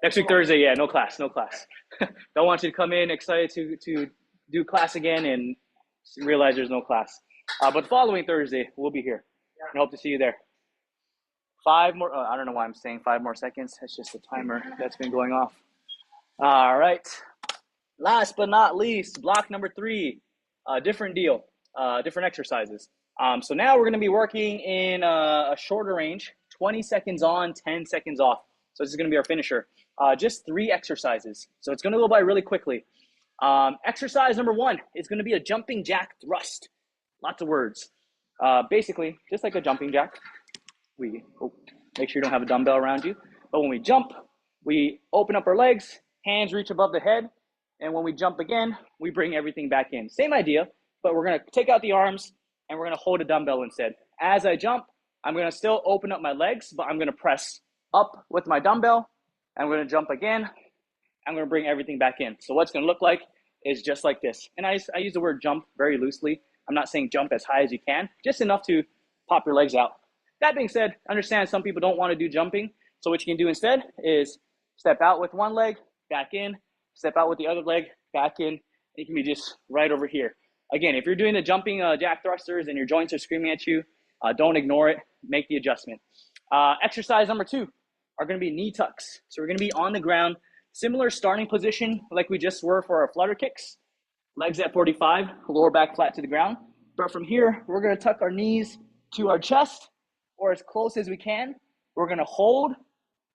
Next week, Thursday, yeah, no class. Don't want you to come in excited to do class again and realize there's no class. But the following Thursday, we'll be here. And hope to see you there. 5 more, I don't know why I'm saying 5 more seconds. It's just the timer that's been going off. All right. Last but not least, block number 3, different deal, different exercises. So now we're going to be working in a shorter range, 20 seconds on, 10 seconds off. So this is going to be our finisher. Just 3 exercises. So it's going to go by really quickly. Exercise number 1 is going to be a jumping jack thrust. Lots of words. Basically, just like a jumping jack, make sure you don't have a dumbbell around you. But when we jump, we open up our legs, hands reach above the head, and when we jump again, we bring everything back in. Same idea, but we're going to take out the arms, and we're going to hold a dumbbell instead. As I jump, I'm going to still open up my legs, but I'm going to press up with my dumbbell. I'm going to jump again. I'm going to bring everything back in. So what's going to look like is just like this. And I use the word jump very loosely. I'm not saying jump as high as you can, just enough to pop your legs out. That being said, understand some people don't want to do jumping. So what you can do instead is step out with one leg, back in, step out with the other leg, back in. You can be just right over here. Again, if you're doing the jumping jack thrusters and your joints are screaming at you, don't ignore it. Make the adjustment. Exercise number 2 are going to be knee tucks. So we're going to be on the ground, similar starting position like we just were for our flutter kicks. Legs at 45, lower back flat to the ground. But from here, we're going to tuck our knees to our chest or as close as we can. We're going to hold,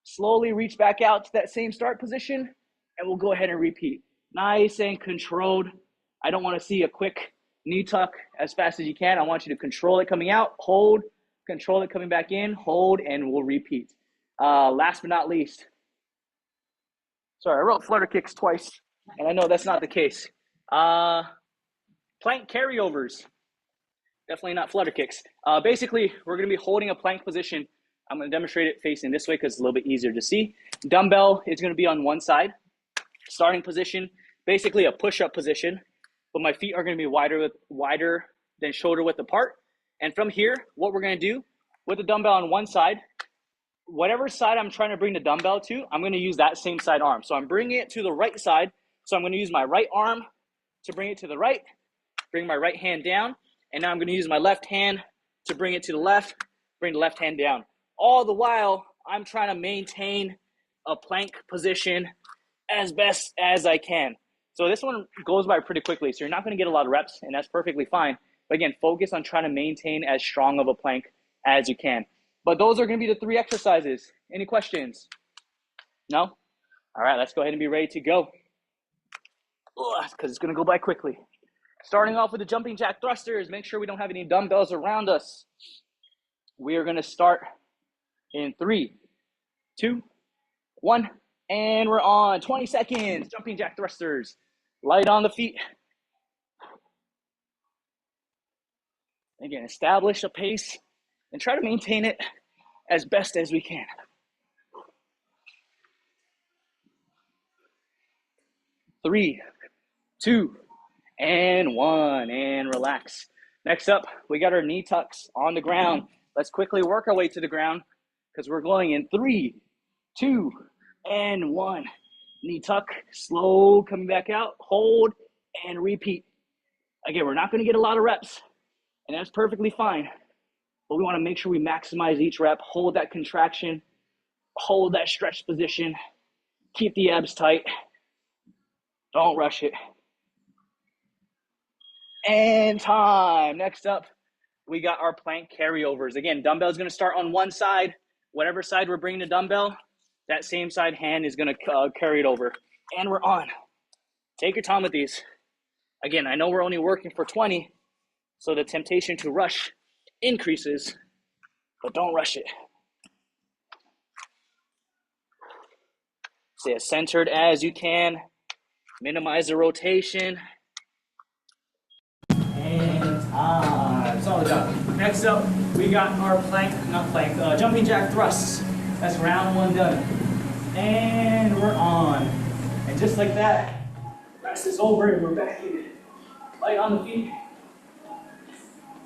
slowly reach back out to that same start position, and we'll go ahead and repeat. Nice and controlled. I don't want to see a quick knee tuck as fast as you can. I want you to control it coming out, hold, control it coming back in, hold, and we'll repeat. Last but not least, sorry, I wrote flutter kicks twice, and I know that's not the case. Plank carryovers. Definitely not flutter kicks. Basically, we're going to be holding a plank position. I'm going to demonstrate it facing this way because it's a little bit easier to see. Dumbbell is going to be on one side. Starting position, basically a push-up position, but my feet are going to be wider than shoulder width apart. And from here, what we're going to do with the dumbbell on one side, whatever side I'm trying to bring the dumbbell to, I'm going to use that same side arm. So I'm bringing it to the right side. So I'm going to use my right arm to bring it to the right, bring my right hand down, and now I'm going to use my left hand to bring it to the left, bring the left hand down. All the while, I'm trying to maintain a plank position as best as I can. So this one goes by pretty quickly, so you're not going to get a lot of reps, and that's perfectly fine. But again, focus on trying to maintain as strong of a plank as you can. But those are going to be the 3 exercises. Any questions? No? All right, let's go ahead and be ready to go. Because it's going to go by quickly. Starting off with the jumping jack thrusters. Make sure we don't have any dumbbells around us. We are going to start in 3, 2, 1, and we're on. 20 seconds. Jumping jack thrusters. Light on the feet. Again, establish a pace and try to maintain it as best as we can. 3, 2, and 1, and relax. Next up, we got our knee tucks on the ground. Let's quickly work our way to the ground because we're going in 3, 2, and 1. Knee tuck, slow, coming back out, hold, and repeat. Again, we're not going to get a lot of reps, and that's perfectly fine, but we want to make sure we maximize each rep, hold that contraction, hold that stretch position, keep the abs tight, don't rush it. And time. Next up, we got our plank carryovers. Again, dumbbell's going to start on one side. Whatever side we're bringing the dumbbell, that same side hand is going to carry it over. And we're on. Take your time with these. Again, I know we're only working for 20, so the temptation to rush increases, but don't rush it. Stay as centered as you can. Minimize the rotation. And time. That's all we got. Next up, we got our jumping jack thrusts. That's round 1 done. And we're on. And just like that, rest is over and we're back in. Light on the feet.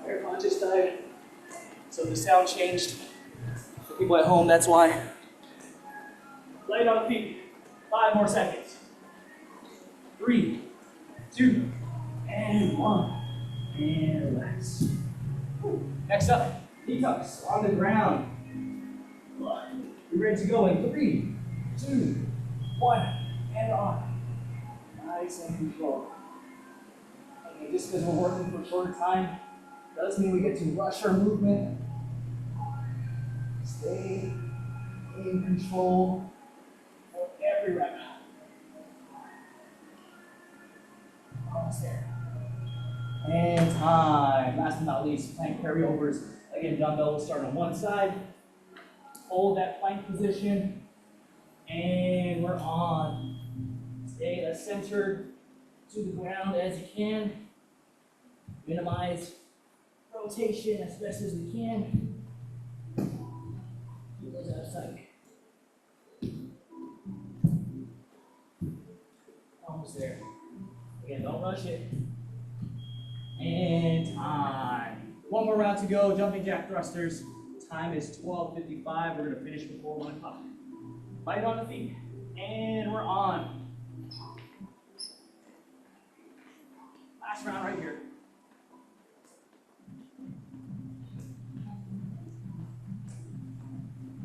Air conscious diet. So the sound changed. For people at home, that's why. Light on the feet. 5 more seconds. 3, 2, and 1. And relax. Next up, knee tucks on the ground. We're ready to go in 3, 2, 1, and on. Nice and control. Okay, just because we're working for a shorter time, doesn't mean we get to rush our movement. Stay in control for every rep. Almost there. And time. Last but not least, plank carryovers. Again, dumbbell will start on one side. Hold that plank position. And we're on. Stay as centered to the ground as you can. Minimize rotation as best as we can. Keep those abs tight. Almost there. Again, don't rush it. And time. 1 more round to go. Jumping jack thrusters. Time is 12:55. We're going to finish before 1 o'clock. Light on the feet. And we're on. Last round right here.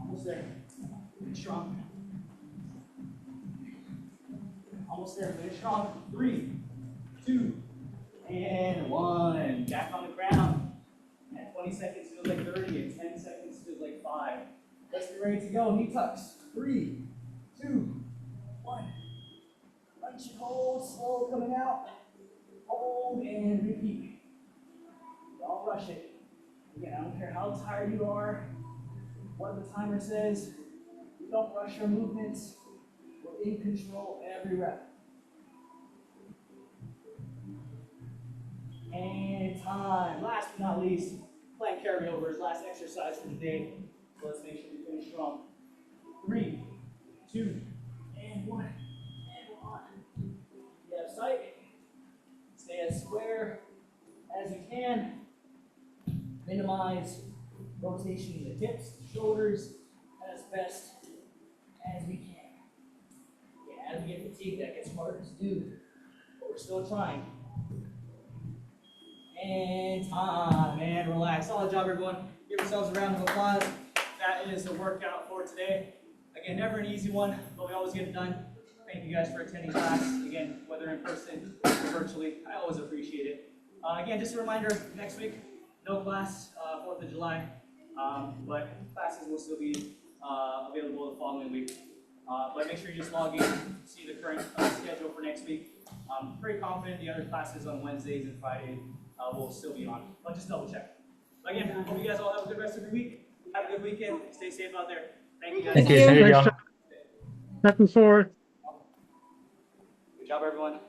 Almost there. Finish strong. Almost there. Finish strong. 3, 2, and 1. Back on the ground. And 20 seconds feels like 30, and 10 seconds feels like 5. Let's be ready to go. Knee tucks. 3, 2, 1. Punch and hold. Slow coming out. Hold and repeat. Don't rush it. Again, I don't care how tired you are, what the timer says. We don't rush our movements. We're in control every rep. And time. Last but not least, plank carryovers. Last exercise for the day. So let's make sure we finish strong. 3, 2, and 1. And 1. You have sight. Stay as square as you can. Minimize rotation in the hips, the shoulders, as 2. But we're still trying. And time, and relax. Solid job, everyone. Give yourselves a round of applause. That is the workout for today. Again, never an easy one, but we always get it done. Thank you guys for attending class. Again, whether in person or virtually, I always appreciate it. Again, just a reminder, next week, no class, 4th of July, but classes will still be available the following week. But make sure you just log in, see the current schedule for next week. I'm pretty confident the other classes on Wednesdays and Fridays will still be on, but just double check. Again, hope you guys all have a good rest of your week. Have a good weekend. Stay safe out there. Thank you guys. Thank you. Back and forth. Good job, everyone.